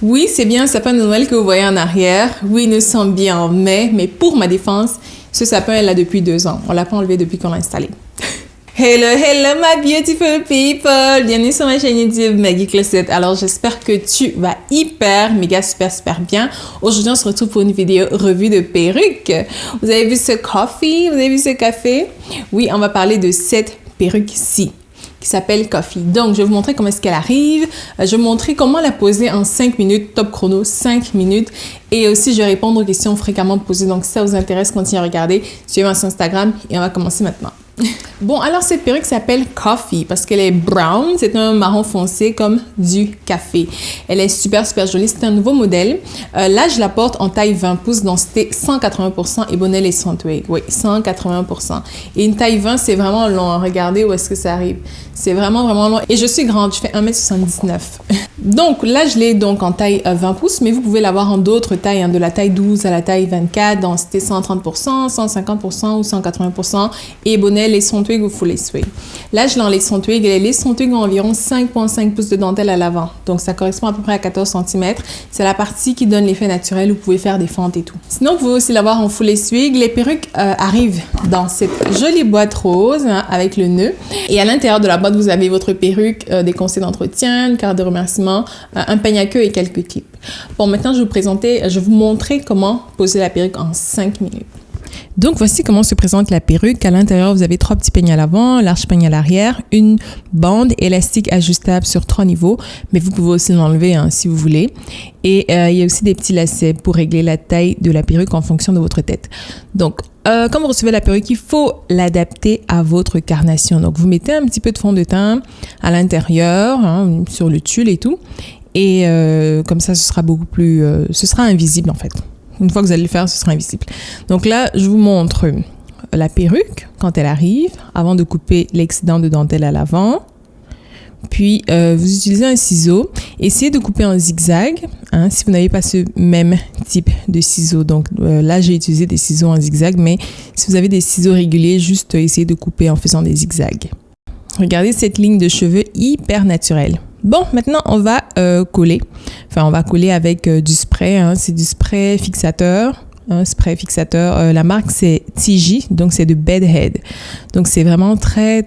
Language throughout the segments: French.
Oui, c'est bien un sapin de Noël que vous voyez en arrière. Oui, nous sommes bien en mai, mais pour ma défense, ce sapin est là depuis 2 ans. On l'a pas enlevé depuis qu'on l'a installé. Hello, hello my beautiful people! Bienvenue sur ma chaîne YouTube Maggie Closet. Alors, j'espère que tu vas hyper, méga, super bien. Aujourd'hui, on se retrouve pour une vidéo revue de perruques. Vous avez vu ce coffee? Vous avez vu ce café? Oui, on va parler de cette perruque-ci qui s'appelle Coffee. Donc, je vais vous montrer comment est-ce qu'elle arrive. Je vais vous montrer comment la poser en 5 minutes, top chrono, 5 minutes. Et aussi, je vais répondre aux questions fréquemment posées. Donc, si ça vous intéresse, continuez à regarder. Suivez-moi sur Instagram et on va commencer maintenant. Bon, alors cette perruque s'appelle Coffee parce qu'elle est brown, c'est un marron foncé comme du café. Elle est super jolie, c'est un nouveau modèle. Là, je la porte en taille 20 pouces, densité 180% et bonnet les twig. Oui, 180%. Et une taille 20, c'est vraiment long. Regardez où est-ce que ça arrive. C'est vraiment long. Et je suis grande, je fais 1m79. Donc là, je l'ai donc en taille 20 pouces, mais vous pouvez l'avoir en d'autres tailles, hein, de la taille 12 à la taille 24, densité 130%, 150% ou 180%. Et bonnet lesson twig ou full lace twig. Là, je l'ai en lesson twig et les lesson twig ont environ 5,5 pouces de dentelle à l'avant. Donc, ça correspond à peu près à 14 cm. C'est la partie qui donne l'effet naturel où vous pouvez faire des fentes et tout. Sinon, vous pouvez aussi l'avoir en full lace twig. Les perruques arrivent dans cette jolie boîte rose, hein, avec le nœud. Et à l'intérieur de la boîte, vous avez votre perruque, des conseils d'entretien, une carte de remerciement, un peigne à queue et quelques clips. Bon, maintenant, je vais vous montrer comment poser la perruque en 5 minutes. Donc, voici comment se présente la perruque. À l'intérieur, vous avez 3 petits peignes à l'avant, large peigne à l'arrière, une bande élastique ajustable sur 3 niveaux, mais vous pouvez aussi l'enlever, hein, si vous voulez. Et il y a aussi des petits lacets pour régler la taille de la perruque en fonction de votre tête. Donc, quand vous recevez la perruque, il faut l'adapter à votre carnation. Donc, vous mettez un petit peu de fond de teint à l'intérieur, hein, sur le tulle et tout. Et comme ça, ce sera beaucoup plus... ce sera invisible, en fait. Une fois que vous allez le faire, ce sera invisible. Donc là, je vous montre la perruque quand elle arrive, avant de couper l'excédent de dentelle à l'avant. Puis, vous utilisez un ciseau. Essayez de couper en zigzag, hein, si vous n'avez pas ce même type de ciseaux. Donc là, j'ai utilisé des ciseaux en zigzag, mais si vous avez des ciseaux réguliers, juste essayez de couper en faisant des zigzags. Regardez cette ligne de cheveux hyper naturelle. Bon, maintenant, on va coller. Enfin, on va coller avec du spray. Hein. C'est du spray fixateur. Un spray fixateur. La marque, c'est TG. Donc, c'est de Bedhead. Donc, c'est vraiment très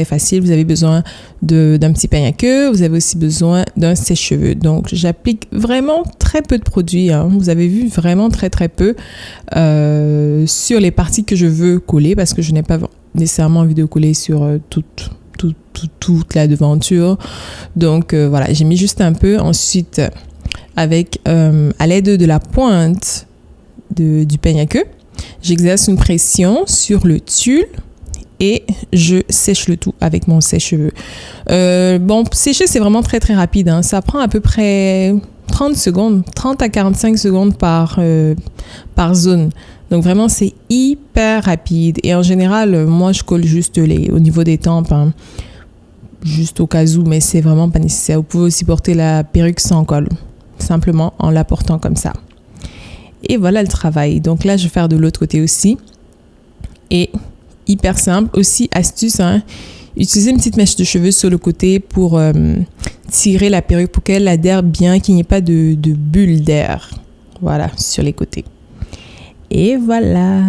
facile. Vous avez besoin d'un petit peigne à queue. Vous avez aussi besoin d'un sèche-cheveux. Donc, j'applique vraiment très peu de produits. Hein. Vous avez vu vraiment très peu sur les parties que je veux coller parce que je n'ai pas nécessairement envie de coller sur toute la devanture. Donc voilà, j'ai mis juste un peu. Ensuite, avec à l'aide de la pointe du peigne à queue, j'exerce une pression sur le tulle et je sèche le tout avec mon sèche-cheveux. Bon, sécher, c'est vraiment très rapide. Hein. Ça prend à peu près 30 secondes, 30 à 45 secondes par zone. Donc vraiment, c'est hyper rapide. Et en général, moi, je colle juste au niveau des tempes, hein, juste au cas où, mais c'est vraiment pas nécessaire. Vous pouvez aussi porter la perruque sans colle, simplement en la portant comme ça. Et voilà le travail. Donc là, je vais faire de l'autre côté aussi. Et hyper simple. Aussi, astuce, hein, utilisez une petite mèche de cheveux sur le côté pour tirer la perruque pour qu'elle adhère bien, qu'il n'y ait pas de bulle d'air. Voilà, sur les côtés. Et voilà.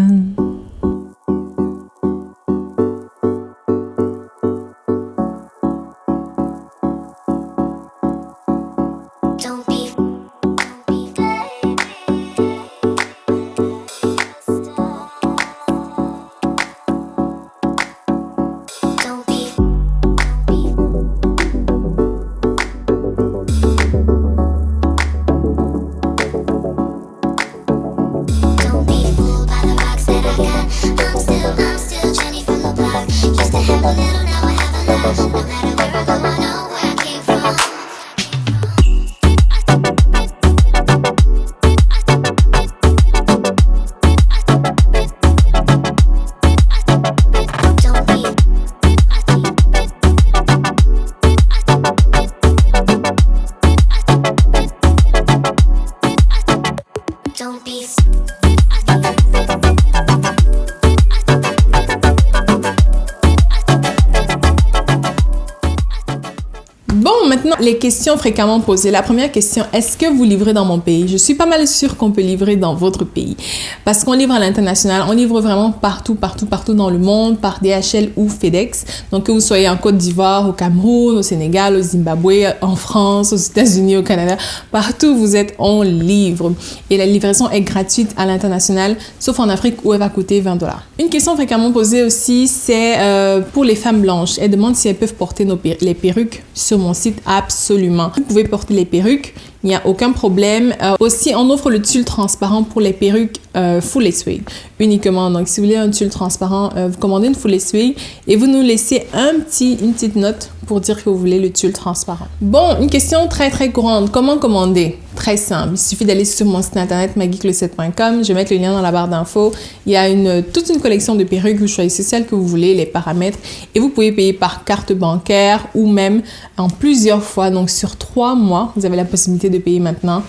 Maintenant, les questions fréquemment posées. La première question, est-ce que vous livrez dans mon pays? Je suis pas mal sûre qu'on peut livrer dans votre pays. Parce qu'on livre à l'international, on livre vraiment partout dans le monde, par DHL ou FedEx. Donc, que vous soyez en Côte d'Ivoire, au Cameroun, au Sénégal, au Zimbabwe, en France, aux États-Unis, au Canada, partout où vous êtes, on livre. Et la livraison est gratuite à l'international, sauf en Afrique où elle va coûter 20 $. Une question fréquemment posée aussi, c'est pour les femmes blanches. Elles demandent si elles peuvent porter les perruques sur mon site. Absolument. Vous pouvez porter les perruques. Il n'y a aucun problème. Aussi, on offre le tulle transparent pour les perruques full lace-wig uniquement. Donc, si vous voulez un tulle transparent, vous commandez une full lace-wig et vous nous laissez une petite note pour dire que vous voulez le tulle transparent. Bon, une question très courante. Comment commander? Très simple. Il suffit d'aller sur mon site internet mageekle7.com. Je vais mettre le lien dans la barre d'infos. Il y a toute une collection de perruques. Vous choisissez celle que vous voulez, les paramètres. Et vous pouvez payer par carte bancaire ou même en plusieurs fois. Donc, sur 3 mois, vous avez la possibilité de payer maintenant.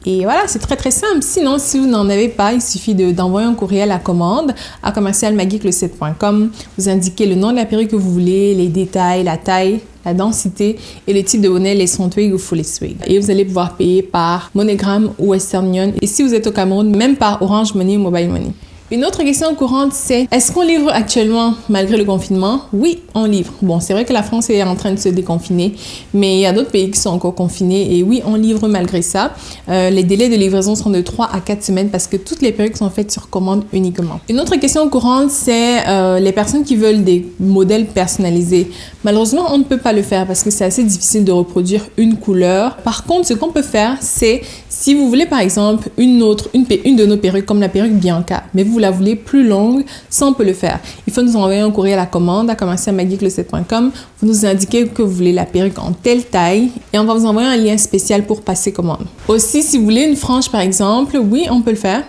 Et voilà, c'est très simple. Sinon, si vous n'en avez pas, il suffit d'envoyer un courriel à commande à commercial-mageekle7.com. Vous indiquez le nom de la perruque que vous voulez, les détails, la taille, la densité et le type de bonnet, les lace-wig ou full lace-wig. Et vous allez pouvoir payer par MoneyGram ou Western Union. Et si vous êtes au Cameroun, même par Orange Money ou Mobile Money. Une autre question courante, c'est est-ce qu'on livre actuellement malgré le confinement? Oui, on livre. Bon, c'est vrai que la France est en train de se déconfiner, mais il y a d'autres pays qui sont encore confinés et oui, on livre malgré ça. Les délais de livraison sont de 3 à 4 semaines parce que toutes les perruques sont faites sur commande uniquement. Une autre question courante, c'est les personnes qui veulent des modèles personnalisés. Malheureusement, on ne peut pas le faire parce que c'est assez difficile de reproduire une couleur. Par contre, ce qu'on peut faire, c'est si vous voulez par exemple une de nos perruques comme la perruque Bianca, mais vous la voulez plus longue, ça on peut le faire. Il faut nous envoyer un courrier à la commande à commercial-mageekle7.com. Vous nous indiquez que vous voulez la perruque en telle taille et on va vous envoyer un lien spécial pour passer commande. Aussi, si vous voulez une frange par exemple, oui, on peut le faire.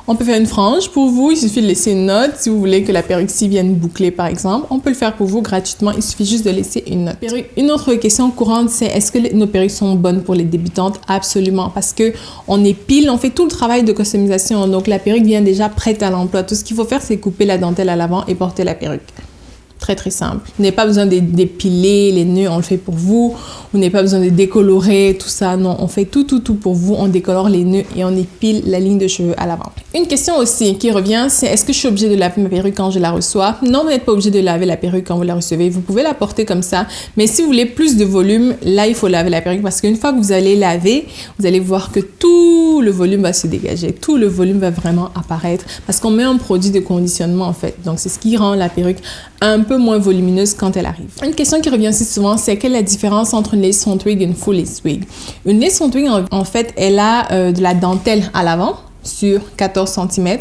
On peut faire une frange pour vous, il suffit de laisser une note. Si vous voulez que la perruque-ci vienne boucler par exemple, on peut le faire pour vous gratuitement, il suffit juste de laisser une note. Une autre question courante, c'est est-ce que nos perruques sont bonnes pour les débutantes? Absolument, parce que on épile, on fait tout le travail de customisation, donc la perruque vient déjà prête à l'emploi. Tout ce qu'il faut faire, c'est couper la dentelle à l'avant et porter la perruque. Très simple. Vous n'avez pas besoin d'épiler les nœuds, on le fait pour vous. Vous n'avez pas besoin de décolorer tout ça. Non, on fait tout pour vous. On décolore les nœuds et on épile la ligne de cheveux à l'avant. Une question aussi qui revient, c'est est-ce que je suis obligée de laver ma perruque quand je la reçois? Non, vous n'êtes pas obligé de laver la perruque quand vous la recevez. Vous pouvez la porter comme ça. Mais si vous voulez plus de volume, là, il faut laver la perruque parce qu'une fois que vous allez laver, vous allez voir que tout le volume va se dégager. Tout le volume va vraiment apparaître parce qu'on met un produit de conditionnement en fait. Donc, c'est ce qui rend la perruque un peu moins volumineuse quand elle arrive. Une question qui revient aussi souvent, c'est quelle est la différence entre une lace front wig et une full lace wig? Une lace front wig, en fait, elle a de la dentelle à l'avant sur 14 cm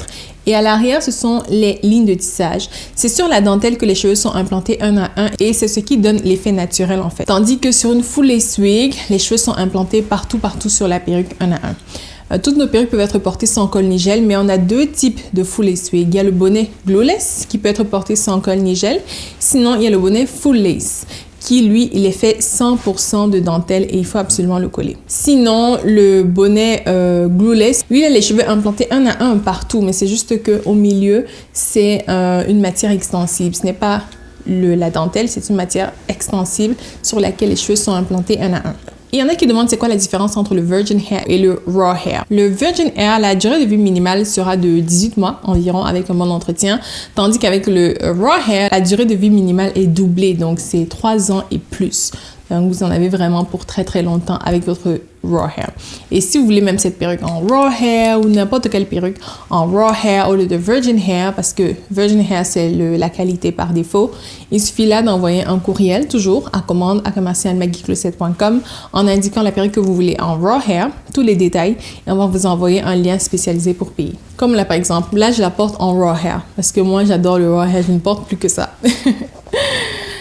et à l'arrière, ce sont les lignes de tissage. C'est sur la dentelle que les cheveux sont implantés un à un et c'est ce qui donne l'effet naturel en fait. Tandis que sur une full lace wig, les cheveux sont implantés partout sur la perruque un à un. Toutes nos perruques peuvent être portées sans col ni gel, mais on a 2 types de full lace wig. Il y a le bonnet glueless qui peut être porté sans col ni gel. Sinon, il y a le bonnet full lace qui, lui, il est fait 100% de dentelle et il faut absolument le coller. Sinon, le bonnet glueless, lui, il a les cheveux implantés un à un partout, mais c'est juste qu'au milieu, c'est une matière extensible. Ce n'est pas la dentelle, c'est une matière extensible sur laquelle les cheveux sont implantés un à un. Il y en a qui demandent c'est quoi la différence entre le virgin hair et le raw hair. Le virgin hair, la durée de vie minimale sera de 18 mois environ avec un bon entretien, tandis qu'avec le raw hair, la durée de vie minimale est doublée, donc c'est 3 ans et plus. Donc vous en avez vraiment pour très longtemps avec votre raw hair. Et si vous voulez même cette perruque en raw hair ou n'importe quelle perruque en raw hair au lieu de virgin hair, parce que virgin hair c'est la qualité par défaut, il suffit là d'envoyer un courriel toujours à commande à commercial-mageekle7.com en indiquant la perruque que vous voulez en raw hair, tous les détails, et on va vous envoyer un lien spécialisé pour payer. Comme là par exemple, là je la porte en raw hair parce que moi j'adore le raw hair, je ne porte plus que ça.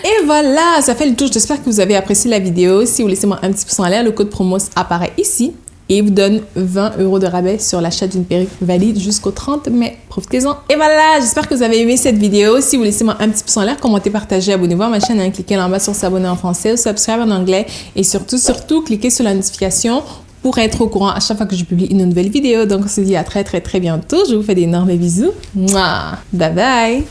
Et voilà, ça fait le tour. J'espère que vous avez apprécié la vidéo. Si vous laissez-moi un petit pouce en l'air, le code promo apparaît ici et il vous donne 20 € de rabais sur l'achat d'une perruque valide jusqu'au 30 mai. Profitez-en. Et voilà, j'espère que vous avez aimé cette vidéo. Si vous laissez-moi un petit pouce en l'air, commentez, partagez, abonnez-vous à ma chaîne, cliquez là en bas sur s'abonner en français ou subscribe en anglais et surtout, cliquez sur la notification pour être au courant à chaque fois que je publie une nouvelle vidéo. Donc, on se dit à très bientôt. Je vous fais d'énormes bisous. Mouah. Bye bye.